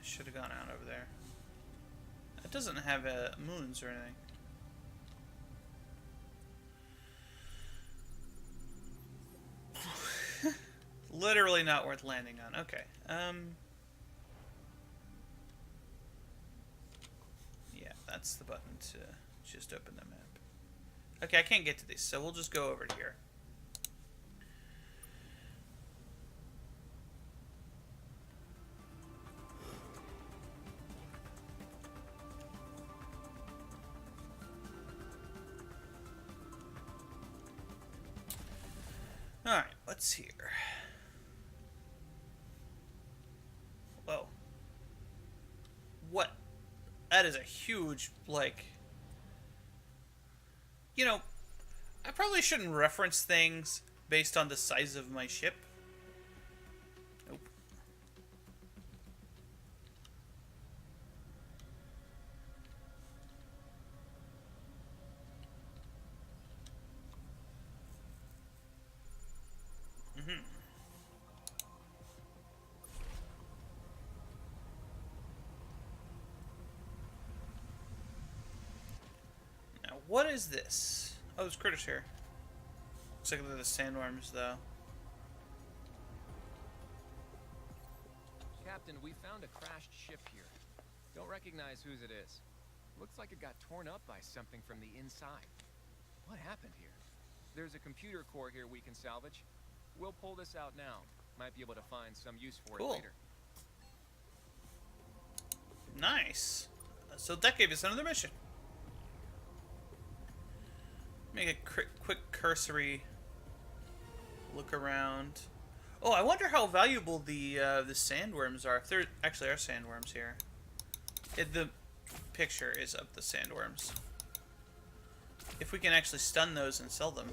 should have gone out over there. It doesn't have moons or anything. Literally not worth landing on. Okay. Yeah, that's the button to just open the map. Okay, I can't get to these, so we'll just go over to here. Alright, what's here? Whoa. What? That is a huge, like... You know, I probably shouldn't reference things based on the size of my ship. Nope. Now, what is this? Oh, there's critters here. Looks like they're the sandworms, though. Captain, we found a crashed ship here. Don't recognize whose it is. Looks like it got torn up by something from the inside. What happened here? There's a computer core here we can salvage. We'll pull this out now. Might be able to find some use for it later. Nice. So that gave us another mission. Make a quick cursory look around. Oh, I wonder how valuable the sandworms are. If there actually are sandworms here. The picture is of the sandworms. If we can actually stun those and sell them.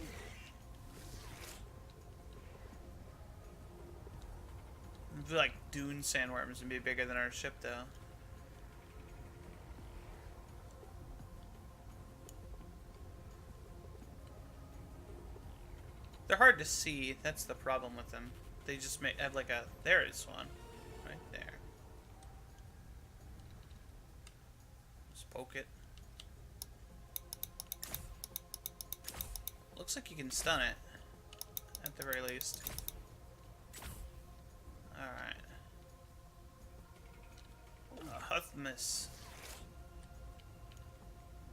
It'd be like dune sandworms and be bigger than our ship, though. They're hard to see. That's the problem with them. They just have like a... There is one. Right there. Just poke it. Looks like you can stun it. At the very least. Alright. Hutmus.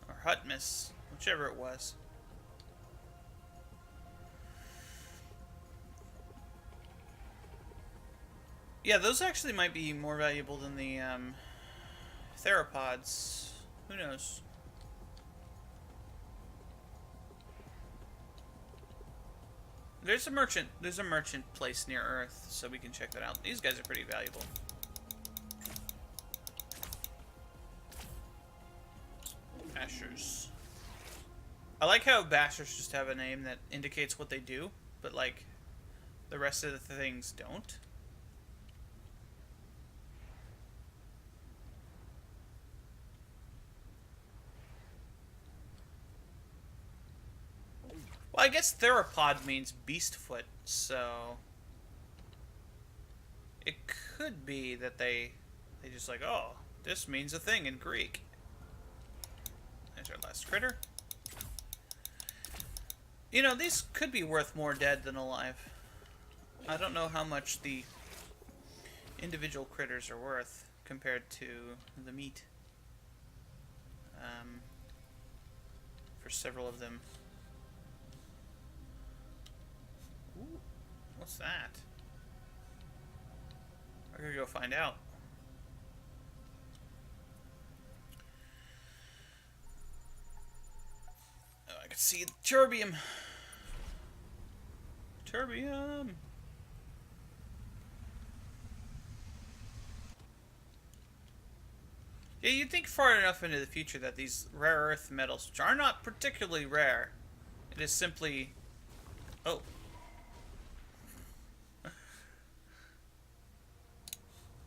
Or Hutmus. Whichever it was. Yeah, those actually might be more valuable than the theropods. Who knows? There's a merchant place near Earth, so we can check that out. These guys are pretty valuable. Bashers. I like how bashers just have a name that indicates what they do, but like the rest of the things don't. Well, I guess theropod means beast foot, so it could be that they just like, oh, this means a thing in Greek. There's our last critter. You know, these could be worth more dead than alive. I don't know how much the individual critters are worth compared to the meat. For several of them. Ooh, what's that? We're gonna go find out. Oh, I can see terbium. Terbium. Yeah, you'd think far enough into the future that these rare earth metals, which are not particularly rare, it is simply... Oh.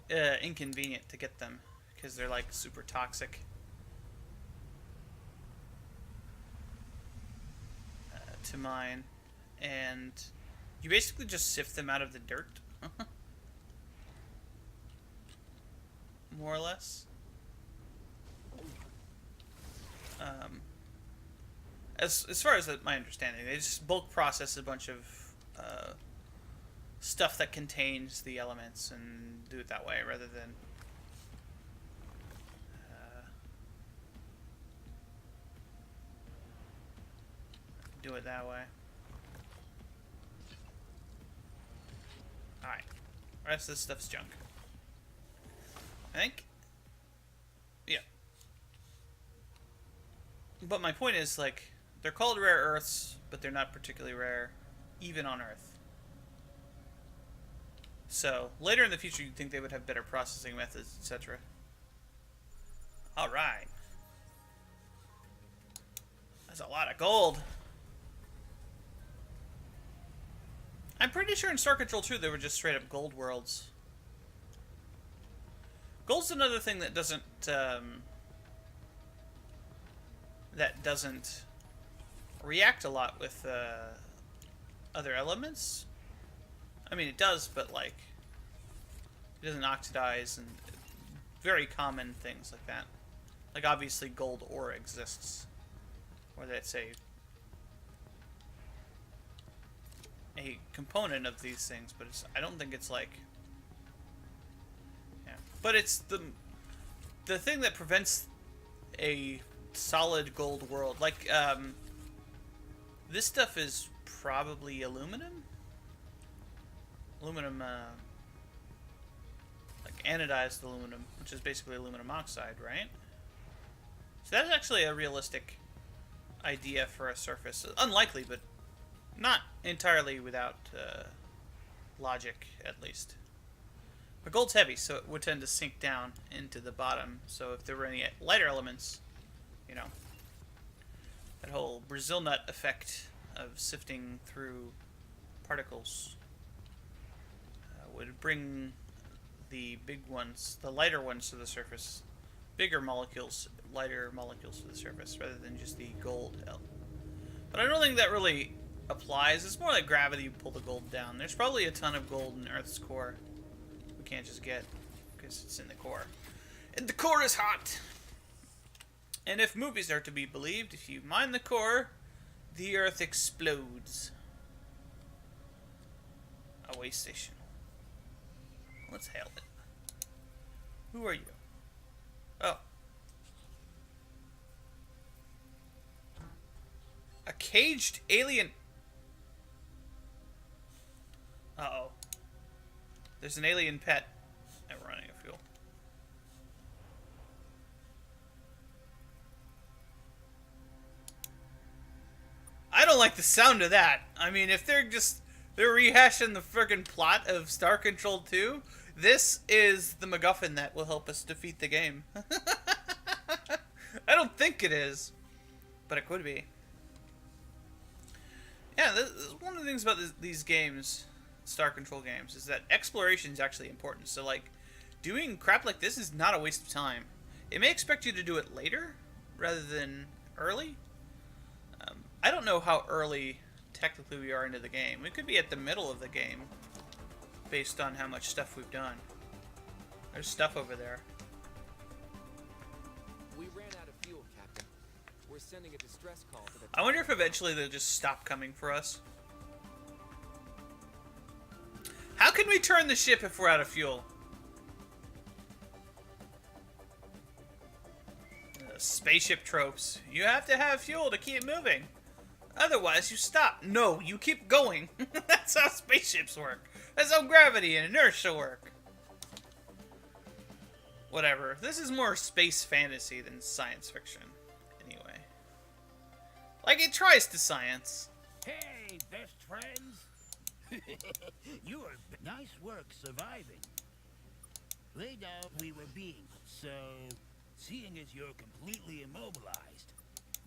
Inconvenient to get them because they're like super toxic. To mine, and you basically just sift them out of the dirt. more or less. As far as my understanding, they just bulk process a bunch of stuff that contains the elements and do it that way rather than do it that way. Alright. The rest of this stuff's junk. I think. Yeah. But my point is, like, they're called rare earths, but they're not particularly rare, even on Earth. So, later in the future, you'd think they would have better processing methods, etc. Alright. That's a lot of gold. I'm pretty sure in Star Control 2 they were just straight up gold worlds. Gold's another thing that doesn't react a lot with other elements. I mean, it does, but like it doesn't oxidize and very common things like that. Like obviously gold ore exists, or that's a component of these things, but I don't think it's like, yeah. But it's the thing that prevents a solid gold world. Like this stuff is probably aluminum. Aluminum, like anodized aluminum, which is basically aluminum oxide, right? So that's actually a realistic idea for a surface. Unlikely, but not entirely without logic, at least. But gold's heavy, so it would tend to sink down into the bottom. So if there were any lighter elements, you know, that whole Brazil nut effect of sifting through particles would bring the big ones, the lighter ones to the surface. Bigger molecules, lighter molecules to the surface, rather than just the gold. But I don't think that really applies. It's more like gravity, you pull the gold down. There's probably a ton of gold in Earth's core we can't just get because it's in the core. And the core is hot! And if movies are to be believed, if you mine the core, the Earth explodes. A way station. Let's hail it. Who are you? Oh. A caged alien. Uh-oh. There's an alien pet. And we're running out of fuel. I don't like the sound of that. I mean, if they're rehashing the friggin' plot of Star Control 2, this is the MacGuffin that will help us defeat the game. I don't think it is, but it could be. Yeah, this is one of the things about these games, Star Control games, is that exploration is actually important. So, like, doing crap like this is not a waste of time. It may expect you to do it later, rather than early. I don't know how early, technically, we are into the game. We could be at the middle of the game, based on how much stuff we've done. There's stuff over there. We ran out of fuel, Captain. We're sending a distress call to the... I wonder if eventually they'll just stop coming for us. How can we turn the ship if we're out of fuel? Spaceship tropes. You have to have fuel to keep moving. Otherwise, you stop. No, you keep going. That's how spaceships work. That's how gravity and inertia work. Whatever. This is more space fantasy than science fiction. Anyway. Like, it tries to science. Hey, best friends. You are nice work surviving. They know we were being, so seeing as you're completely immobilized,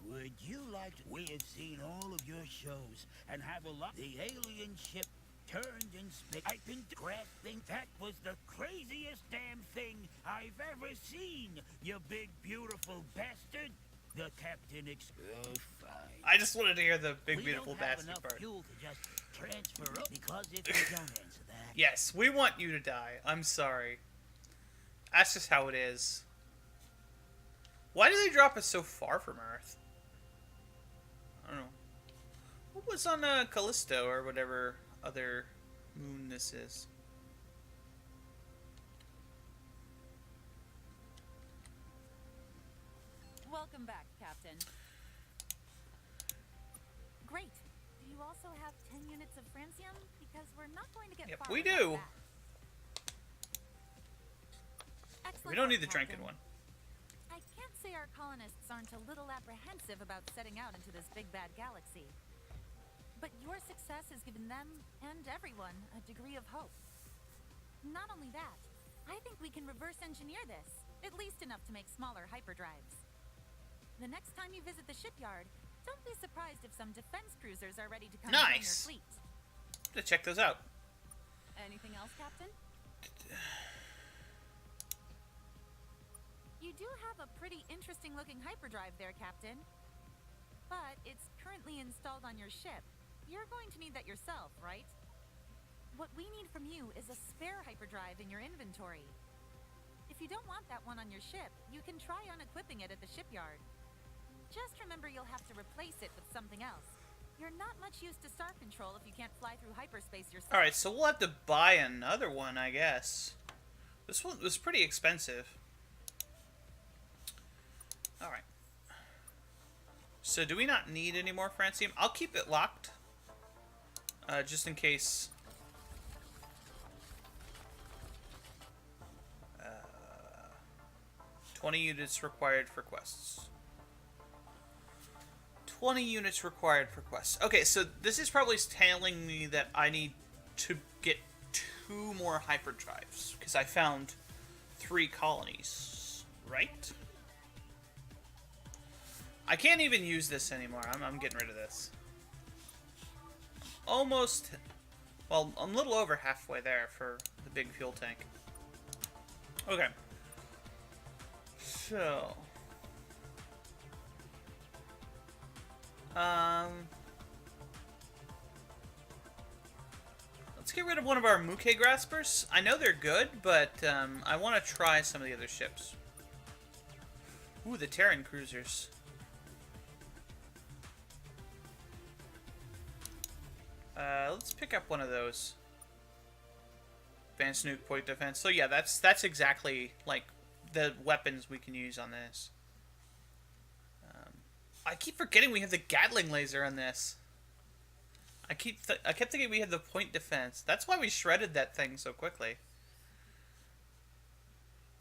would you like to... We have seen all of your shows and have a lot... The alien ship turned in space. I've been grasping. That was the craziest damn thing I've ever seen, you big beautiful bastard. The captain oh, fine. I just wanted to hear the big beautiful We don't have bastard enough part. fuel to just transfer up because if we don't answer that... Yes, we want you to die. I'm sorry. That's just how it is. Why do they drop us so far from Earth? I don't know. What was on Callisto or whatever other moon this is? Welcome back, Captain. Great. Do you also have 10 units of francium? Because we're not going to get Yep, far we without do. that. Excellent We don't need work, the drinking Captain. one. I can't say our colonists aren't a little apprehensive about setting out into this big bad galaxy. But your success has given them, and everyone, a degree of hope. Not only that, I think we can reverse engineer this, at least enough to make smaller hyperdrives. The next time you visit the shipyard, don't be surprised if some defense cruisers are ready to come join your Nice. fleet. Let's check those out. Anything else, Captain? You do have a pretty interesting looking hyperdrive there, Captain. But it's currently installed on your ship. You're going to need that yourself, right? What we need from you is a spare hyperdrive in your inventory. If you don't want that one on your ship, you can try unequipping it at the shipyard. Just remember you'll have to replace it with something else. You're not much use to star control if you can't fly through hyperspace yourself. Alright, so we'll have to buy another one, I guess. This one was pretty expensive. Alright. So do we not need any more francium? I'll keep it locked. Just in case. 20 units required for quests. 20 units required for quests. Okay, so this is probably telling me that I need to get 2 more hyperdrives. Because I found 3 colonies. Right? I can't even use this anymore. I'm getting rid of this. Almost... Well, I'm a little over halfway there for the big fuel tank. Okay. So... let's get rid of one of our Muke Graspers. I know they're good, but I want to try some of the other ships. Ooh, the Terran cruisers. Let's pick up one of those. Advanced nuke point defense. So yeah, that's exactly like the weapons we can use on this. I keep forgetting we have the Gatling laser on this. I kept thinking we had the point defense. That's why we shredded that thing so quickly.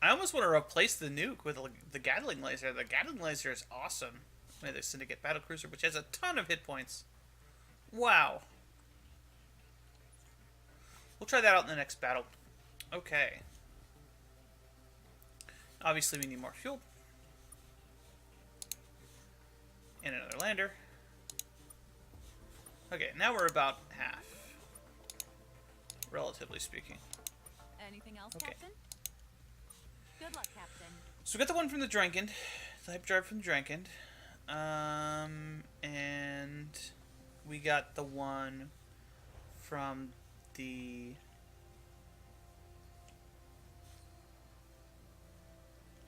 I almost want to replace the nuke with the Gatling laser. The Gatling laser is awesome. We have the Syndicate Battlecruiser, which has a ton of hit points. Wow. We'll try that out in the next battle. Okay. Obviously, we need more fuel. And another lander. Okay, now we're about half. Relatively speaking. Anything else, Okay. Captain? Good luck, Captain. So we got the one from the Drankend. The hyperdrive from the Drankend. And we got the one from the...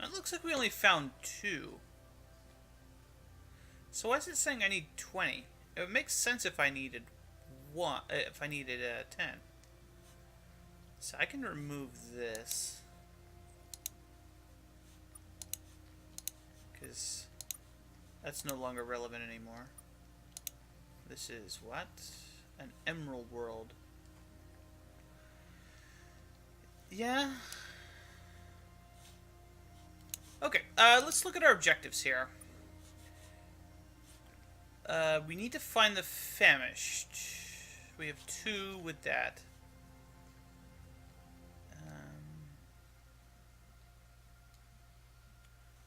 It looks like we only found 2. So why is it saying I need 20? It would make sense if I needed 1. If I needed 10. So I can remove this. Because that's no longer relevant anymore. This is what? An emerald world. Yeah. Okay, let's look at our objectives here. We need to find the famished. We have 2 with that.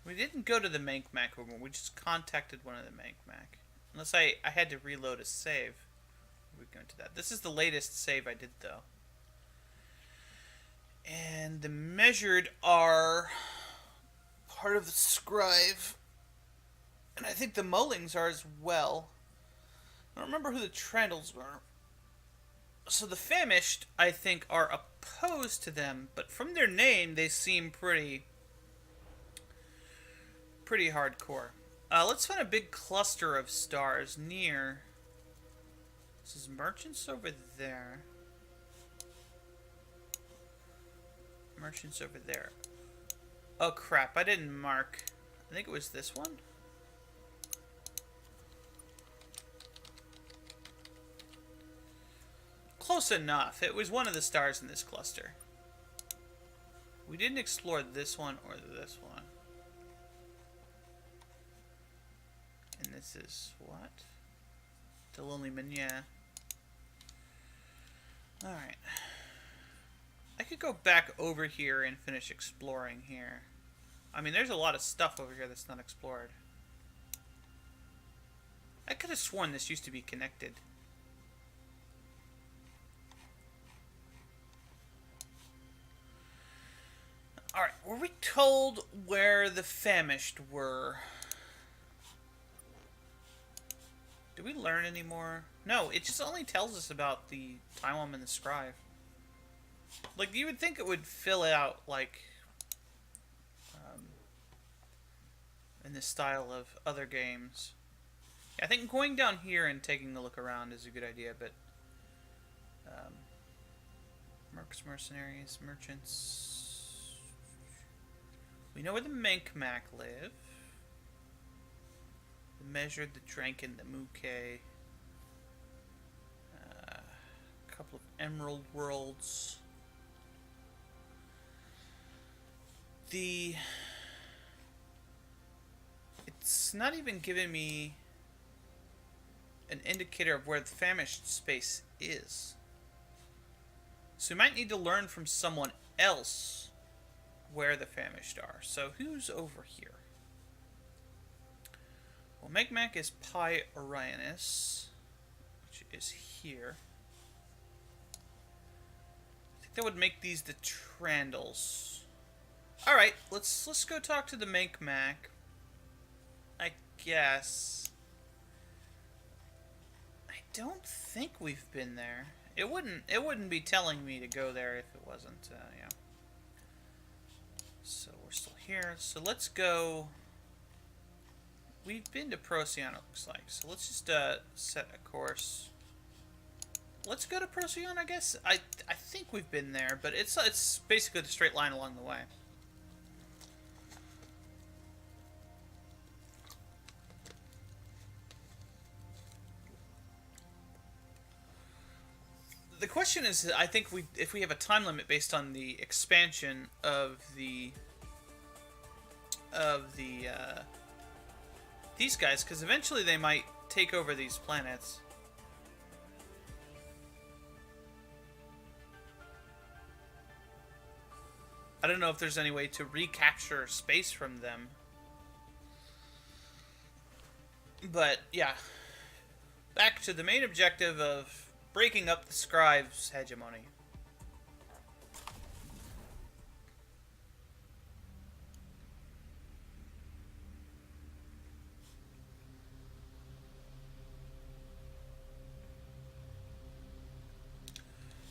We didn't go to the Mank-Mac room. We just contacted one of the Mank-Mac. Unless I had to reload a save. We go into that. This is the latest save I did, though. And the measured are part of the scribe. And I think the Mullings are as well. I don't remember who the Trandles were. So the famished, I think, are opposed to them, but from their name, they seem pretty hardcore. Let's find a big cluster of stars near. This is merchants over there. Merchants over there. Oh crap, I didn't mark. I think it was this one. Close enough. It was one of the stars in this cluster. We didn't explore this one or this one. And this is what? The Lonely Man, yeah. Alright. I could go back over here and finish exploring here. I mean, there's a lot of stuff over here that's not explored. I could have sworn this used to be connected. Alright, were we told where the famished were? Did we learn any more? No, it just only tells us about the Taiwan and the Scribe. Like, you would think it would fill out, like, in the style of other games. I think going down here and taking a look around is a good idea, but... Mercs, mercenaries, merchants... We know where the Menkmak live. The Measured, the Dranken, the Muke. A couple of Emerald Worlds. It's not even giving me an indicator of where the famished space is. So we might need to learn from someone else where the famished are. So who's over here? Well, Menkmak is Pi Orionis, which is here. I think that would make these the Trandals. Alright, let's go talk to the Menkmak. I guess. I don't think we've been there. It wouldn't be telling me to go there if it wasn't, yeah. So we're still here. So let's go. We've been to Procyon, it looks like. So let's just set a course. Let's go to Procyon, I guess. I think we've been there, but it's basically the straight line along the way. The question is, I think if we have a time limit based on the expansion of these guys, because eventually they might take over these planets. I don't know if there's any way to recapture space from them. But, yeah. Back to the main objective of breaking up the Scribe's hegemony.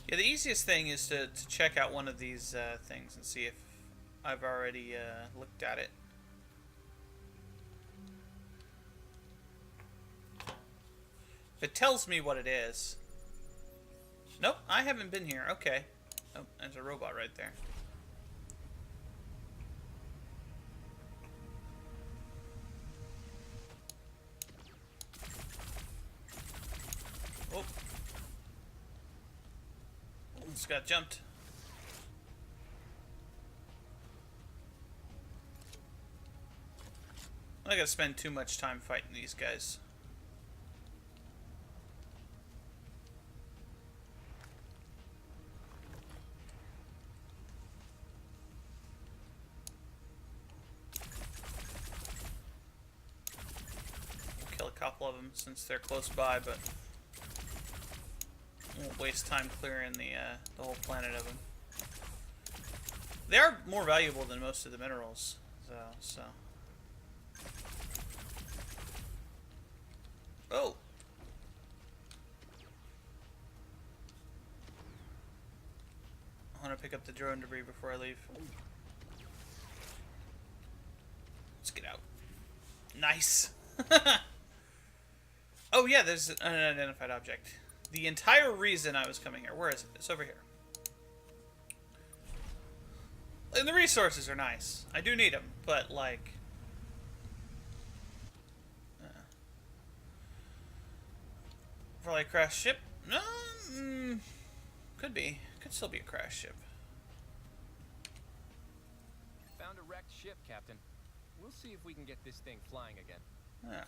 Yeah, the easiest thing is to check out one of these things and see if I've already looked at it. If it tells me what it is. Nope, I haven't been here. Okay. Oh, there's a robot right there. Oh. Just got jumped. I gotta spend too much time fighting these guys. Kill a couple of them since they're close by, but won't waste time clearing the whole planet of them. They are more valuable than most of the minerals, so. Oh. pick up the drone debris before I leave. Let's get out. Nice. Oh yeah, there's an unidentified object. The entire reason I was coming here. Where is it? It's over here. And the resources are nice. I do need them, but like... Probably a crashed ship? No, could be. Could still be a crashed ship. Found a wrecked ship, Captain. We'll see if we can get this thing flying again. Alright.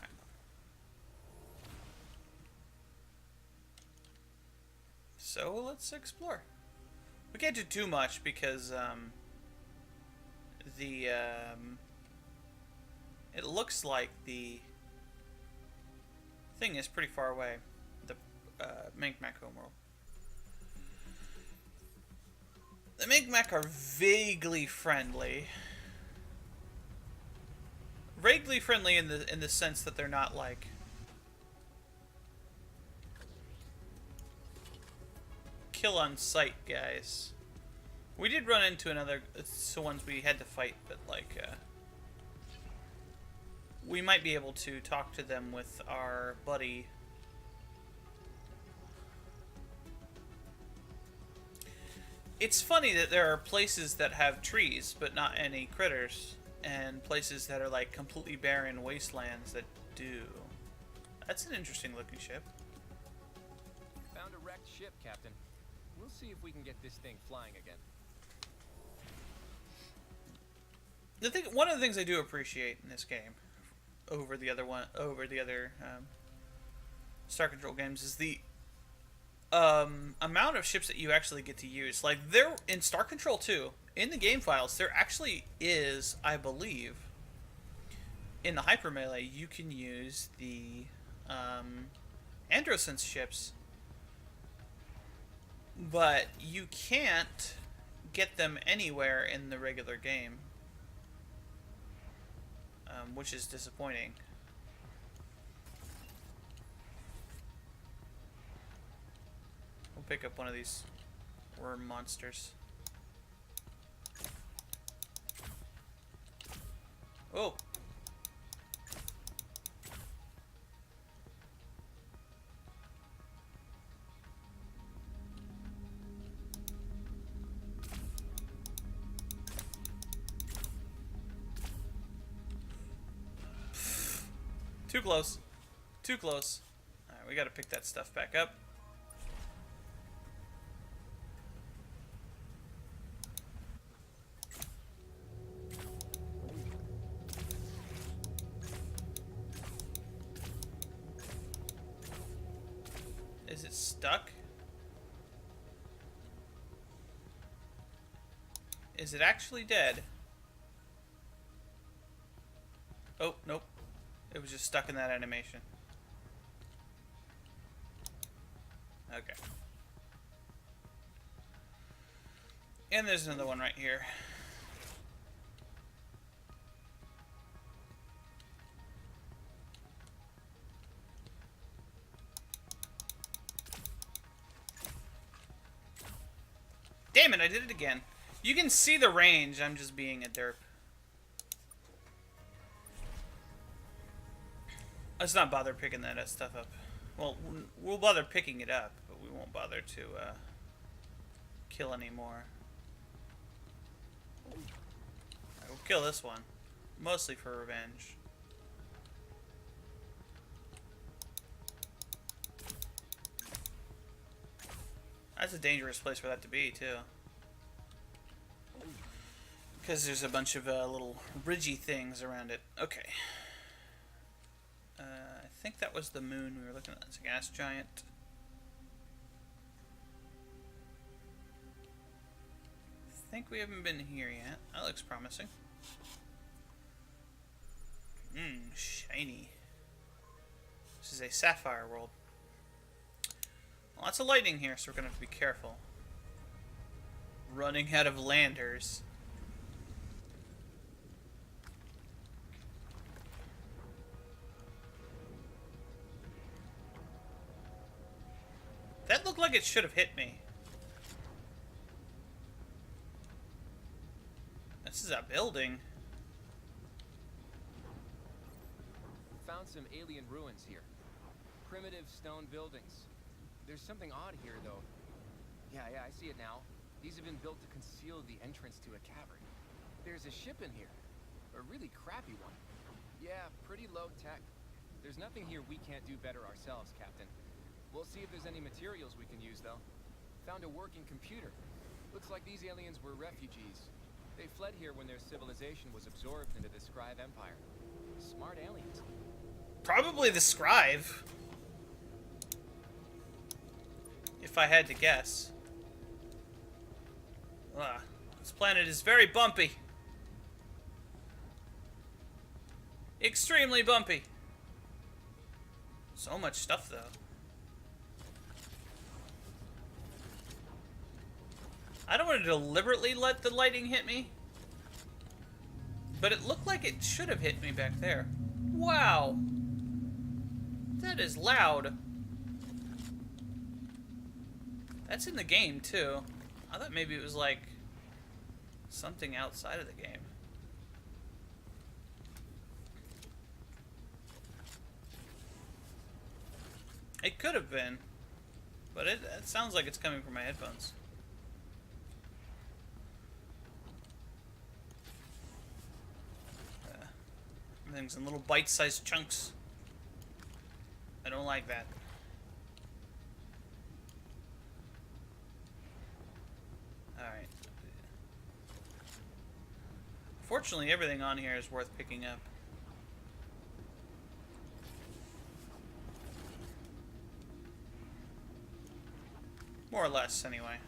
So let's explore. We can't do too much because it looks like the thing is pretty far away. The Micmac homeworld. The Micmac are vaguely friendly. Vaguely friendly in the sense that they're not like kill on sight guys. We did run into some ones we had to fight, but like we might be able to talk to them with our buddy. It's funny that there are places that have trees but not any critters, and places that are like completely barren wastelands that do. That's an interesting looking ship. Found a wrecked ship, Captain. We'll see if we can get this thing flying again. One of the things I do appreciate in this game, over the other Star Control games, is the amount of ships that you actually get to use. Like there in Star Control 2, in the game files, there actually is, I believe, in the Hyper Melee, you can use the Androsense ships, but you can't get them anywhere in the regular game, which is disappointing. We'll pick up one of these worm monsters. Oh! Too close. Too close. Alright, we gotta pick that stuff back up. Is it stuck? Is it actually dead? Oh, nope. It was just stuck in that animation. Okay. And there's another one right here. Damn it, I did it again. You can see the range, I'm just being a derp. Let's not bother picking that stuff up. Well, we'll bother picking it up, but we won't bother to kill any more. Right, we'll kill this one. Mostly for revenge. That's a dangerous place for that to be, too. Because there's a bunch of little ridgy things around it. Okay. I think that was the moon we were looking at. It's a gas giant. I think we haven't been here yet. That looks promising. Shiny. This is a sapphire world. Lots of lightning here, so we're going to have to be careful. Running out of landers. That looked like it should have hit me. This is a building. Found some alien ruins here. Primitive stone buildings. There's something odd here, though. Yeah, I see it now. These have been built to conceal the entrance to a cavern. There's a ship in here. A really crappy one. Yeah, pretty low tech. There's nothing here we can't do better ourselves, Captain. We'll see if there's any materials we can use, though. Found a working computer. Looks like these aliens were refugees. They fled here when their civilization was absorbed into the Scribe Empire. Smart aliens. Probably the scribe. If I had to guess. This planet is very bumpy. Extremely bumpy. So much stuff, though. I don't want to deliberately let the lighting hit me, but it looked like it should have hit me back there. Wow. That is loud. That's in the game, too. I thought maybe it was like something outside of the game. It could have been, but it sounds like it's coming from my headphones. Everything's in little bite-sized chunks. I don't like that. Alright. Fortunately, everything on here is worth picking up. More or less, anyway.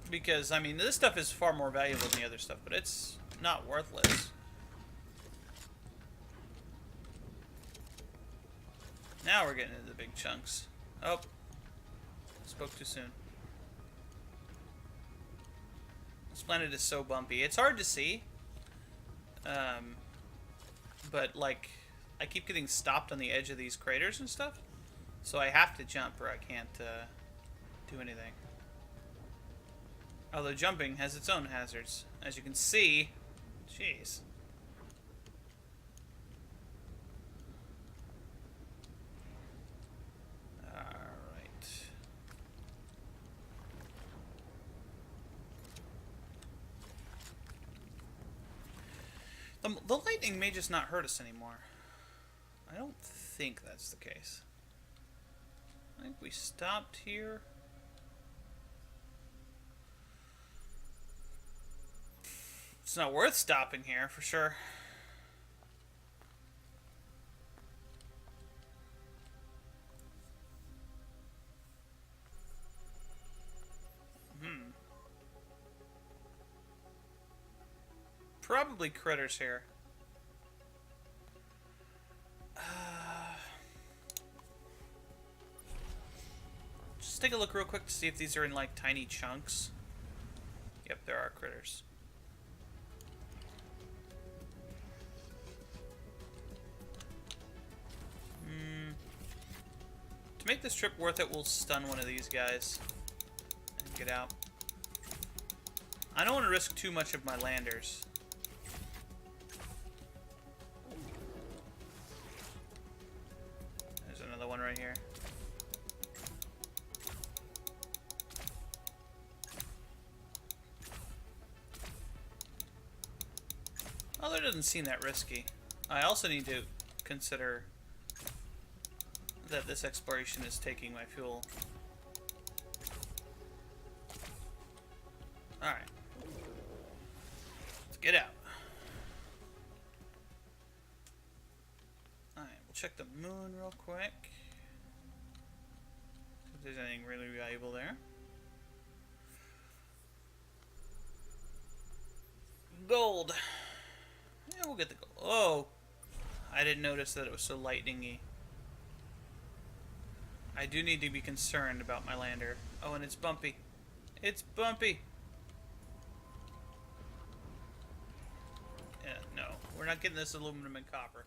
Because, I mean, this stuff is far more valuable than the other stuff, but it's not worthless. Now we're getting into the big chunks. Oh. Spoke too soon. This planet is so bumpy. It's hard to see. But, like, I keep getting stopped on the edge of these craters and stuff. So I have to jump or I can't do anything. Although jumping has its own hazards. As you can see, jeez. Alright. The lightning may just not hurt us anymore. I don't think that's the case. I think we stopped here. It's not worth stopping here, for sure. Probably critters here. Just take a look real quick to see if these are in, like, tiny chunks. Yep, there are critters. To make this trip worth it, we'll stun one of these guys and get out. I don't want to risk too much of my landers. There's another one right here. Well, that doesn't seem that risky. I also need to consider that this exploration is taking my fuel. Alright. Let's get out. Alright, we'll check the moon real quick. If there's anything really valuable there. Gold. Yeah, we'll get the gold. Oh! I didn't notice that it was so lightning-y. I do need to be concerned about my lander. Oh, and it's bumpy. It's bumpy! Yeah, no. We're not getting this aluminum and copper.